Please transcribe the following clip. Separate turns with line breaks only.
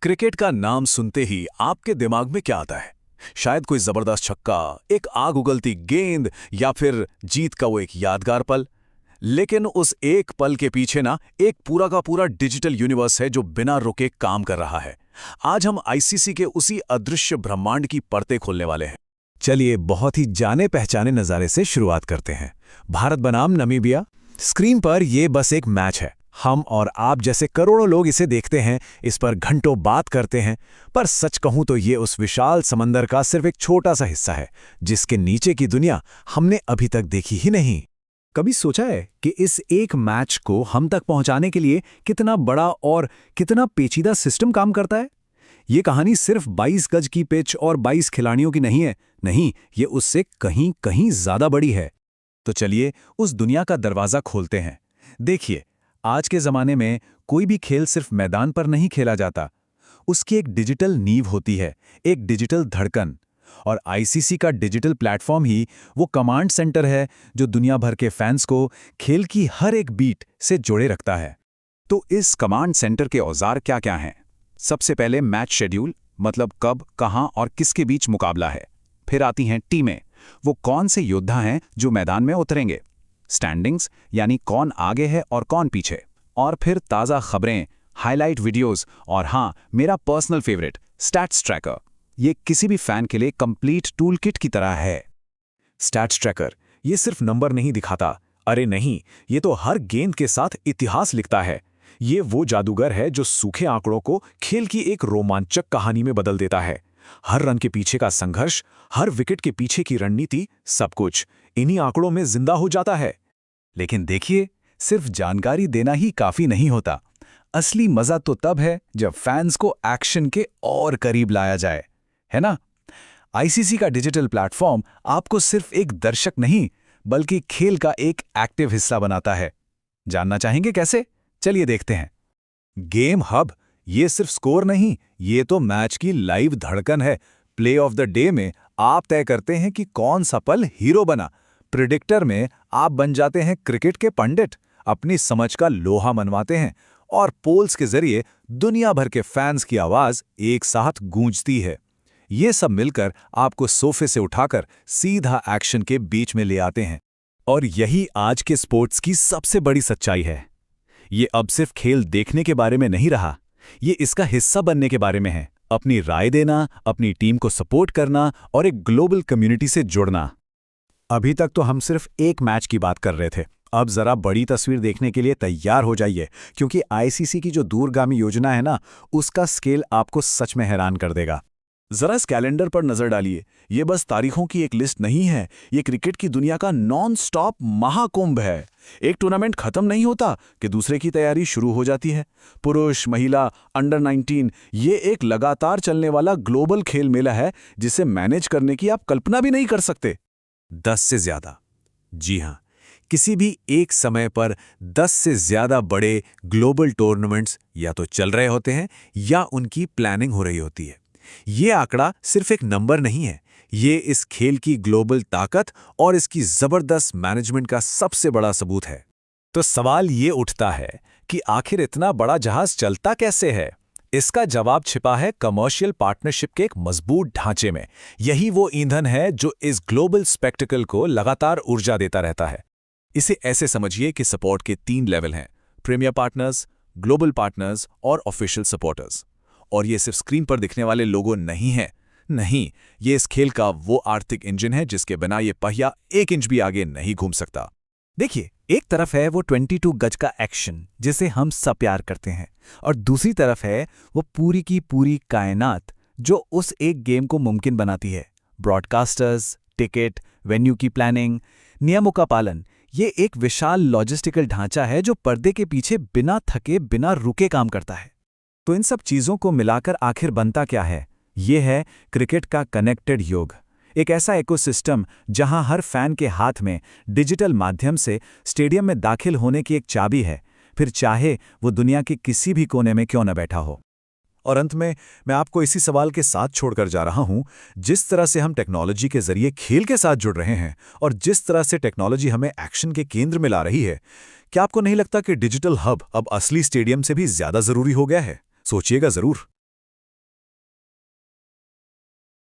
Cricket का नाम सुनते ही आपके दिमाग में क्या आता है? शायद कोई जबरदस्त छक्का, एक आग उगलती गेंद या फिर जीत का वो एक यादगार पल। लेकिन उस एक पल के पीछे ना एक पूरा का पूरा डिजिटल यूनिवर्स है जो बिना रुके काम कर रहा है। आज हम आईसीसी के उसी अदृश्य ब्रह्मांड की परतें खोलने वाले हैं। चलिए बहुत ही जाने पहचाने नज़ारे से शुरुआत करते हैं। भारत बनाम नमीबिया। स्क्रीन पर ये बस एक मैच है। हम और आप जैसे करोड़ों लोग इसे देखते हैं, इस पर घंटों बात करते हैं, पर सच कहूं तो ये उस विशाल समंदर का सिर्फ एक छोटा सा हिस्सा है, जिसके नीचे की दुनिया हमने अभी तक देखी ही नहीं। कभी सोचा है कि इस एक मैच को हम तक पहुंचाने के लिए कितना बड़ा और कितना पेचीदा सिस्टम काम करता है? ये कहानी सिर्फ 22 गज की पिच और 22 खिलाड़ियों की नहीं है। नहीं, ये उससे कहीं कहीं ज्यादा बड़ी है। तो चलिए उस दुनिया का दरवाजा खोलते हैं। देखिए, आज के ज़माने में कोई भी खेल सिर्फ मैदान पर नहीं खेला जाता। उसकी एक डिजिटल नींव होती है, एक डिजिटल धड़कन। और आईसीसी का डिजिटल प्लेटफॉर्म ही वो कमांड सेंटर है जो दुनिया भर के फैंस को खेल की हर एक बीट से जोड़े रखता है। तो इस कमांड सेंटर के औजार क्या-क्या हैं? सबसे पहले मैच शेड्यूल, मतलब कब, कहां और किसके बीच मुकाबला है। फिर आती हैं टीमें, वो कौन से योद्धा हैं जो मैदान में उतरेंगे। स्टैंडिंग्स, यानी कौन आगे है और कौन पीछे। और फिर ताज़ा खबरें, हाईलाइट वीडियोस और हाँ, मेरा पर्सनल फेवरेट स्टैट्स ट्रैकर। ये किसी भी फैन के लिए कंप्लीट टूल किट की तरह है। स्टैट्स ट्रैकर ये सिर्फ नंबर नहीं दिखाता, अरे नहीं, ये तो हर गेंद के साथ इतिहास लिखता है। ये वो जादूगर है जो सूखे आंकड़ों को खेल की एक रोमांचक कहानी में बदल देता है। हर रन के पीछे का संघर्ष, हर विकेट के पीछे की रणनीति, सब कुछ इन्हीं आंकड़ों में जिंदा हो जाता है। लेकिन देखिए, सिर्फ जानकारी देना ही काफी नहीं होता। असली मजा तो तब है जब फैंस को एक्शन के और करीब लाया जाए, है ना? आईसीसी का डिजिटल प्लेटफॉर्म आपको सिर्फ एक दर्शक नहीं, बल्कि खेल का एक एक्टिव हिस्सा बनाता है। जानना चाहेंगे कैसे? चलिए देखते हैं। गेम हब ये सिर्फ स्कोर नहीं, ये तो मैच की लाइव धड़कन है। प्ले ऑफ द डे में आप तय करते हैं कि कौन सा पल हीरो बना। प्रिडिक्टर में आप बन जाते हैं क्रिकेट के पंडित, अपनी समझ का लोहा मनवाते हैं। और पोल्स के जरिए दुनिया भर के फैंस की आवाज एक साथ गूंजती है। ये सब मिलकर आपको सोफे से उठाकर सीधा एक्शन के बीच में ले आते हैं। और यही आज के स्पोर्ट्स की सबसे बड़ी सच्चाई है। ये अब सिर्फ खेल देखने के बारे में नहीं रहा, ये इसका हिस्सा बनने के बारे में है। अपनी राय देना, अपनी टीम को सपोर्ट करना और एक ग्लोबल कम्युनिटी से जुड़ना। अभी तक तो हम सिर्फ एक मैच की बात कर रहे थे। अब जरा बड़ी तस्वीर देखने के लिए तैयार हो जाइए, क्योंकि आईसीसी की जो दूरगामी योजना है ना, उसका स्केल आपको सच में हैरान कर देगा। जरा इस कैलेंडर पर नजर डालिए। ये बस तारीखों की एक लिस्ट नहीं है, ये क्रिकेट की दुनिया का नॉन स्टॉप महाकुंभ है। एक टूर्नामेंट खत्म नहीं होता कि दूसरे की तैयारी शुरू हो जाती है। पुरुष, महिला, अंडर 19, ये एक लगातार चलने वाला ग्लोबल खेल मेला है जिसे मैनेज करने की आप कल्पना भी नहीं कर सकते। 10 से ज्यादा, जी हां, किसी भी एक समय पर 10 से ज्यादा बड़े ग्लोबल टूर्नामेंट्स या तो चल रहे होते हैं या उनकी प्लानिंग हो रही होती है। ये आंकड़ा सिर्फ एक नंबर नहीं है, ये इस खेल की ग्लोबल ताकत और इसकी जबरदस्त मैनेजमेंट का सबसे बड़ा सबूत है। तो सवाल ये उठता है कि आखिर इतना बड़ा जहाज चलता कैसे है? इसका जवाब छिपा है कमर्शियल पार्टनरशिप के एक मजबूत ढांचे में। यही वो ईंधन है जो इस ग्लोबल स्पेक्टिकल को लगातार ऊर्जा देता रहता है। इसे ऐसे समझिए कि सपोर्ट के 3 लेवल हैं: प्रीमियर पार्टनर्स, ग्लोबल पार्टनर्स और ऑफिशियल सपोर्टर्स। और ये सिर्फ स्क्रीन पर दिखने वाले लोगो नहीं हैं। नहीं, ये इस खेल का वो आर्थिक इंजन है जिसके बिना ये पहिया 1 इंच भी आगे नहीं घूम सकता। देखिए, एक तरफ है वो 22 गज का एक्शन जिसे हम सब प्यार करते हैं, और दूसरी तरफ है वो पूरी की पूरी कायनात जो उस एक गेम को मुमकिन बनाती है। ब्रॉडकास्टर्स, टिकट, वेन्यू की प्लानिंग, नियमों का पालन। ये एक विशाल लॉजिस्टिकल ढांचा है जो पर्दे के पीछे बिना थके, बिना रुके काम करता है। तो इन सब चीजों को मिलाकर आखिर बनता क्या है? ये है क्रिकेट का कनेक्टेड योग। एक ऐसा इकोसिस्टम जहां हर फैन के हाथ में डिजिटल माध्यम से स्टेडियम में दाखिल होने की एक चाबी है, फिर चाहे वो दुनिया के किसी भी कोने में क्यों न बैठा हो। और अंत में मैं आपको इसी सवाल के साथ छोड़कर जा रहा हूं, जिस तरह से हम टेक्नोलॉजी के जरिए खेल के साथ जुड़ रहे हैं और जिस तरह से टेक्नोलॉजी हमें एक्शन के केंद्र में ला रही है, क्या आपको नहीं लगता कि डिजिटल हब अब असली स्टेडियम से भी ज्यादा जरूरी हो गया है? सोचिएगा जरूर।